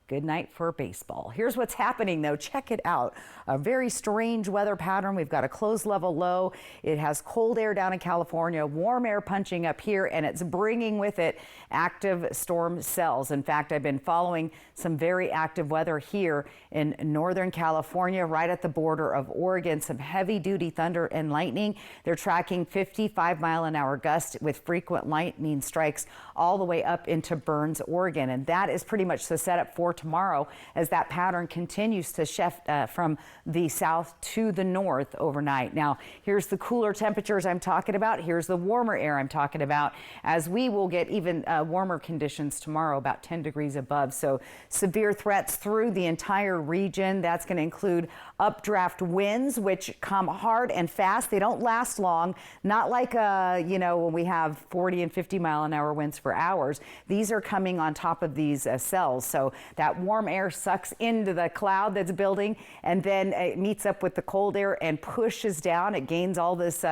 good night for baseball. Here's what's happening, though. Check it out. A very strange weather pattern. We've got a closed level low. It has cold air down in California, warm air punching up here, and it's bringing with it active storm cells. In fact, I've been following some very active weather here in Northern California, right at the border of Oregon. Some heavy duty thunder and lightning. They're tracking 55-mile-an-hour gusts with frequent lightning strikes all the way up into Burns, Oregon. And that is pretty much the setup for tomorrow as that pattern continues to shift from the south to the north overnight. Now, here's the cooler temperatures I'm talking about. Here's the warmer air I'm talking about, as we will get even warmer conditions tomorrow, about 10 degrees above. So severe threats through the entire region. That's going to include updraft winds, which come hard and fast. They don't last long, not like, when we have 40 and 50 mile an hour winds for hours. These are coming on top of these cells. So that warm air sucks into the cloud that's building, and then it meets up with the cold air and pushes down. It gains all this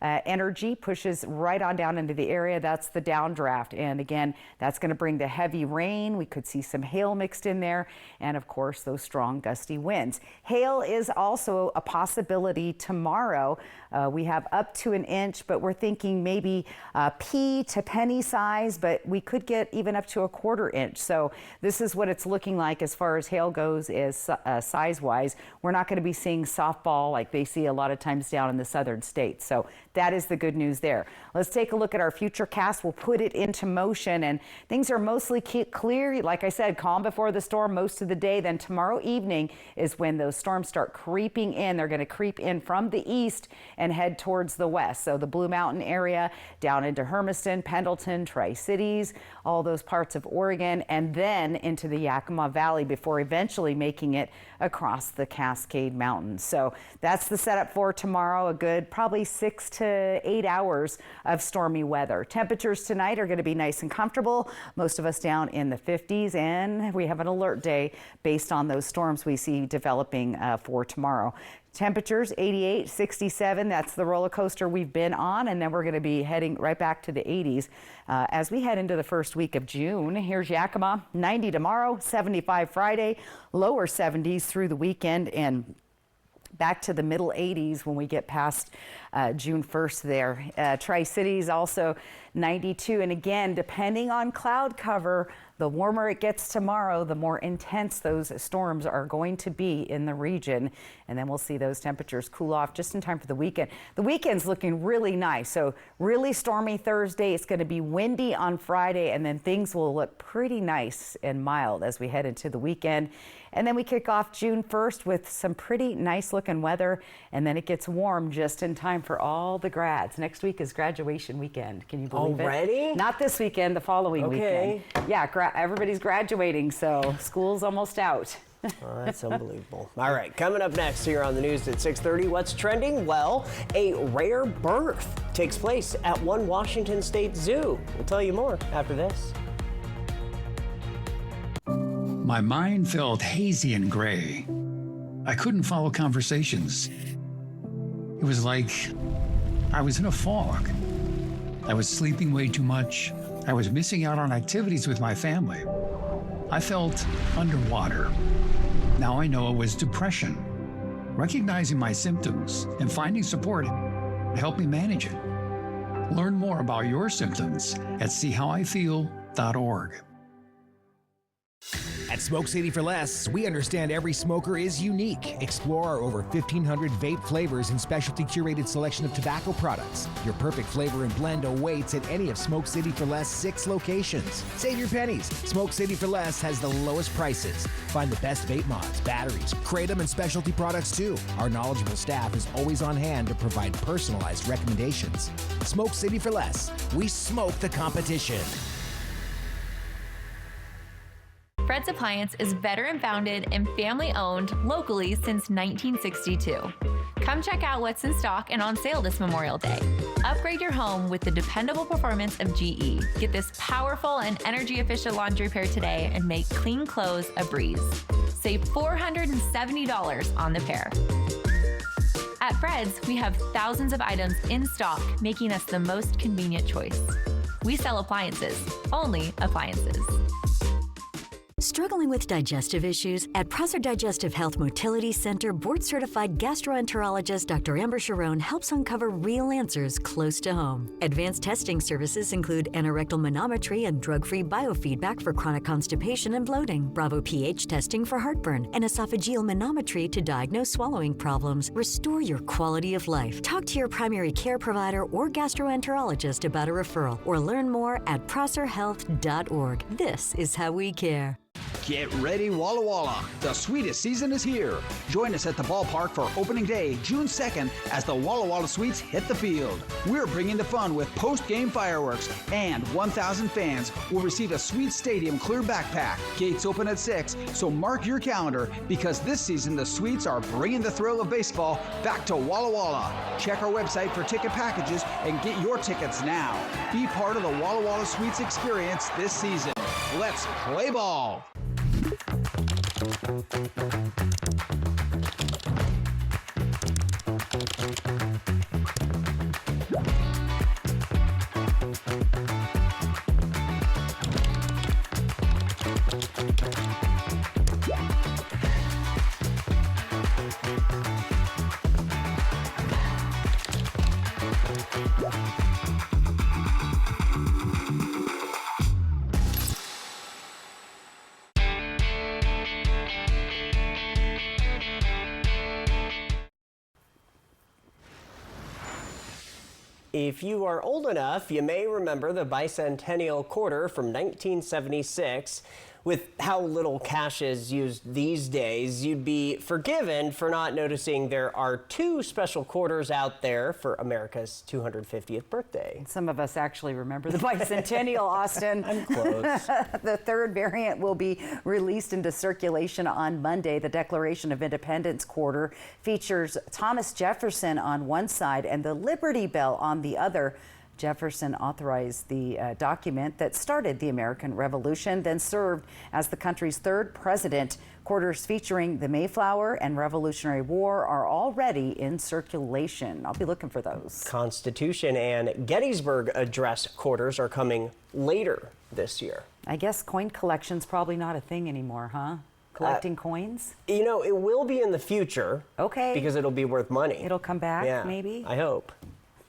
energy, pushes right on down into the area. That's the downdraft. And again, that's going to bring the heavy rain. We could see some hail mixed in there. And of course, those strong gusty winds. Hail is also a possibility tomorrow. We have up to an inch, but we're thinking maybe pea to penny size, but we could get even up to a quarter inch. So this is what it's looking like as far as hail goes, is size-wise. We're not going to be seeing softball like they see a lot of times down in the southern states. So that is the good news there. Let's take a look at our future cast. We'll put it into motion, and things are mostly clear. Like I said, calm before the storm most of the day. Then tomorrow evening is when those storms start creeping in. They're going to creep in from the east and head towards the west. So the Blue Mountain area down into Hermiston, Pendleton, Tri-Cities, all those parts of Oregon, and then into the Yakima Valley before eventually making it across the Cascade Mountains. So that's the setup for tomorrow. A good probably 6 to 8 hours of stormy weather. Temperatures tonight are going to be nice and comfortable. Most of us down in the 50s, and we have an alert day based on those storms we see developing for tomorrow. Temperatures 88, 67. That's the roller coaster we've been on, and then we're going to be heading right back to the 80s as we head into the first week of June. Here's Yakima, 90 tomorrow, 75 Friday, lower 70s through the weekend, and back to the middle 80s when we get past June 1st there. Tri-Cities also 92. And again, depending on cloud cover, the warmer it gets tomorrow, the more intense those storms are going to be in the region. And then we'll see those temperatures cool off just in time for the weekend. The weekend's looking really nice. So really stormy Thursday. It's going to be windy on Friday, and then things will look pretty nice and mild as we head into the weekend. And then we kick off June 1st with some pretty nice looking weather, and then it gets warm just in time for all the grads. Next week is graduation weekend. Can you believe Already? it? Not this weekend, the following weekend. Yeah, everybody's graduating, so school's almost out. Oh, that's unbelievable. All right, coming up next here on the news at 6:30, what's trending? Well, a rare birth takes place at one Washington State zoo. We'll tell you more after this. My mind felt hazy and gray. I couldn't follow conversations. It was like I was in a fog. I was sleeping way too much. I was missing out on activities with my family. I felt underwater. Now I know it was depression. Recognizing my symptoms and finding support helped me manage it. Learn more about your symptoms at seehowifeel.org. At Smoke City for Less, we understand every smoker is unique. Explore our over 1,500 vape flavors and specialty curated selection of tobacco products. Your perfect flavor and blend awaits at any of Smoke City for Less 6 locations. Save your pennies. Smoke City for Less has the lowest prices. Find the best vape mods, batteries, kratom, and specialty products too. Our knowledgeable staff is always on hand to provide personalized recommendations. Smoke City for Less. We smoke the competition. Fred's Appliance is veteran-founded and family-owned locally since 1962. Come check out what's in stock and on sale this Memorial Day. Upgrade your home with the dependable performance of GE. Get this powerful and energy-efficient laundry pair today and make clean clothes a breeze. Save $470 on the pair. At Fred's, we have thousands of items in stock, making us the most convenient choice. We sell appliances, only appliances. Struggling with digestive issues? At Prosser Digestive Health Motility Center, board-certified gastroenterologist Dr. Amber Sharon helps uncover real answers close to home. Advanced testing services include anorectal manometry and drug-free biofeedback for chronic constipation and bloating, Bravo pH testing for heartburn, and esophageal manometry to diagnose swallowing problems. Restore your quality of life. Talk to your primary care provider or gastroenterologist about a referral, or learn more at prosserhealth.org. This is how we care. Get ready, Walla Walla. The sweetest season is here. Join us at the ballpark for opening day, June 2nd, as the Walla Walla Sweets hit the field. We're bringing the fun with post-game fireworks, and 1,000 fans will receive a Sweet Stadium clear backpack. Gates open at 6, so mark your calendar, because this season the Sweets are bringing the thrill of baseball back to Walla Walla. Check our website for ticket packages and get your tickets now. Be part of the Walla Walla Sweets experience this season. Let's play ball. If you are old enough, you may remember the bicentennial quarter from 1976. With how little cash is used these days, you'd be forgiven for not noticing there are 2 special quarters out there for America's 250th birthday. Some of us actually remember the bicentennial, Austin. I'm close. The 3rd variant will be released into circulation on Monday. The Declaration of Independence quarter features Thomas Jefferson on one side and the Liberty Bell on the other. Jefferson authorized the document that started the American Revolution, then served as the country's 3rd president. Quarters featuring the Mayflower and Revolutionary War are already in circulation. I'll be looking for those. Constitution and Gettysburg Address quarters are coming later this year. I guess coin collection's probably not a thing anymore, huh? Collecting coins? You know, it will be in the future. Okay. Because it'll be worth money. It'll come back, yeah, maybe? I hope.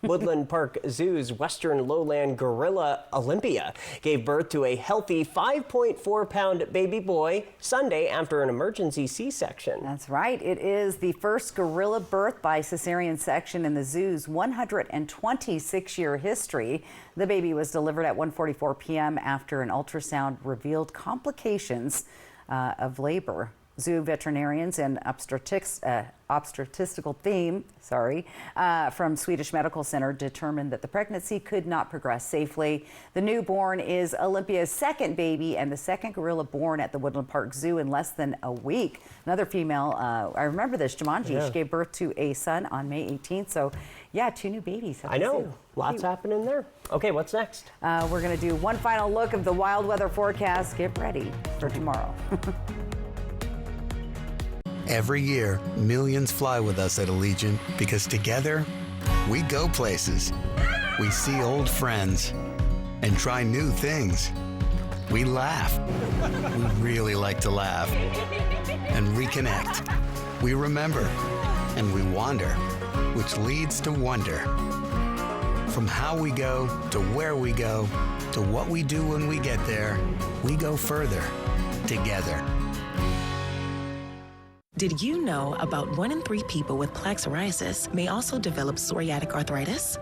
Woodland Park Zoo's Western Lowland gorilla Olympia gave birth to a healthy 5.4-pound baby boy Sunday after an emergency C-section. That's right. It is the first gorilla birth by cesarean section in the zoo's 126-year history. The baby was delivered at 1:44 p.m. after an ultrasound revealed complications of labor. Zoo veterinarians and obstetrical team from Swedish Medical Center determined that the pregnancy could not progress safely. The newborn is Olympia's second baby and the second gorilla born at the Woodland Park Zoo in less than a week. Another female, I remember this, Jumanji, she gave birth to a son on May 18th. So, yeah, 2 new babies. I know. Lots happening there. Okay, what's next? We're going to do one final look of the wild weather forecast. Get ready for tomorrow. Every year, millions fly with us at Allegiant because together, we go places. We see old friends and try new things. We laugh. We really like to laugh. And reconnect. We remember. And we wander, which leads to wonder. From how we go to where we go to what we do when we get there, we go further together. Did you know about 1 in 3 people with plaque psoriasis may also develop psoriatic arthritis?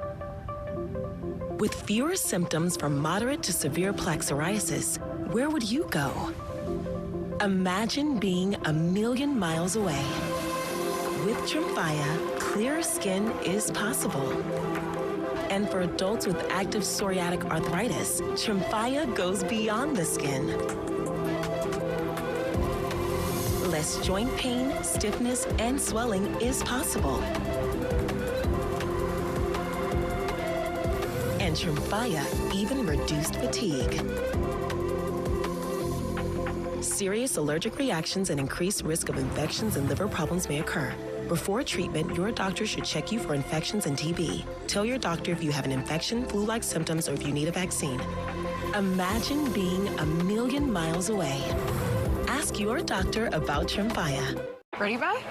With fewer symptoms from moderate to severe plaque psoriasis, where would you go? Imagine being a million miles away. With Tremfya, clearer skin is possible. And for adults with active psoriatic arthritis, Tremfya goes beyond the skin. Less joint pain, stiffness, and swelling is possible. And Tremfya even reduced fatigue. Serious allergic reactions and increased risk of infections and liver problems may occur. Before treatment, your doctor should check you for infections and TB. Tell your doctor if you have an infection, flu-like symptoms, or if you need a vaccine. Imagine being a million miles away. Ask your doctor about Tremfya. Ready, bye?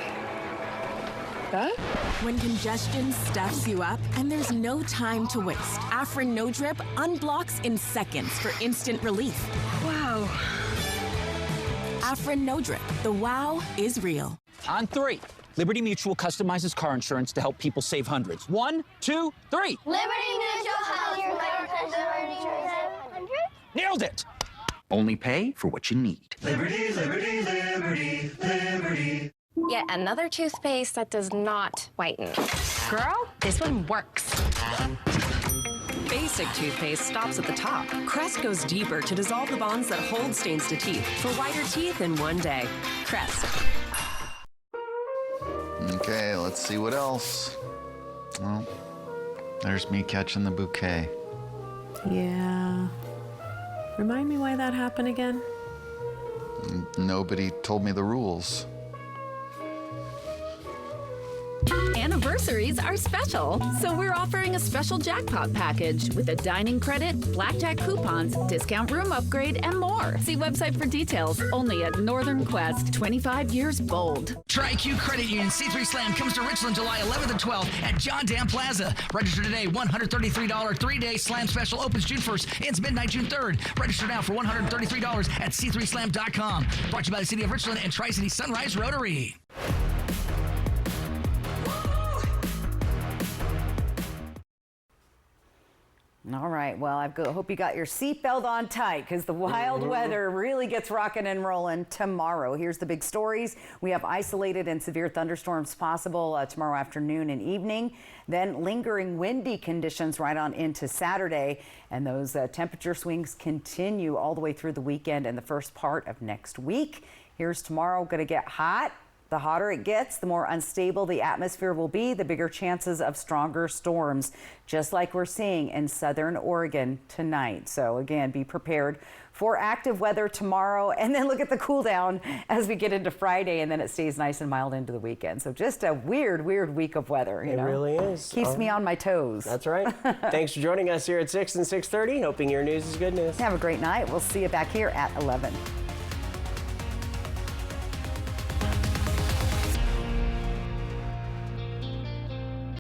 Good? When congestion stuffs you up and there's no time to waste, Afrin No Drip unblocks in seconds for instant relief. Wow. Afrin No Drip. The wow is real. On 3, Liberty Mutual customizes car insurance to help people save hundreds. 1, 2, 3. Liberty Mutual helps you Nailed it! Only pay for what you need. Liberty, liberty, liberty, liberty. Yet another toothpaste that does not whiten. Girl, this one works. Basic toothpaste stops at the top. Crest goes deeper to dissolve the bonds that hold stains to teeth for whiter teeth in one day. Crest. Okay, let's see what else. Well, there's me catching the bouquet. Yeah. Remind me why that happened again? Nobody told me the rules. Anniversaries are special, so we're offering a special jackpot package with a dining credit, blackjack coupons, discount room upgrade, and more. See website for details. Only at Northern Quest. 25 years bold. TriQ Credit Union C3 Slam comes to Richland July 11th and 12th at John Dam Plaza. Register today. $133 3-day Slam special opens June 1st. Ends midnight June 3rd. Register now for $133 at c3slam.com. Brought to you by the City of Richland and Tri-City Sunrise Rotary. All right, well, I hope you got your seatbelt on tight because the wild weather really gets rocking and rolling tomorrow. Here's the big stories. We have isolated and severe thunderstorms possible tomorrow afternoon and evening. Then lingering windy conditions right on into Saturday. And those temperature swings continue all the way through the weekend and the first part of next week. Here's tomorrow, going to get hot. The hotter it gets, the more unstable the atmosphere will be, the bigger chances of stronger storms, just like we're seeing in southern Oregon tonight. So again, be prepared for active weather tomorrow, and then look at the cool down as we get into Friday, and then it stays nice and mild into the weekend. So just a weird week of weather. You know? It really is. Keeps me on my toes. That's right. Thanks for joining us here at 6 and 6:30. Hoping your news is good news. Have a great night. We'll see you back here at 11.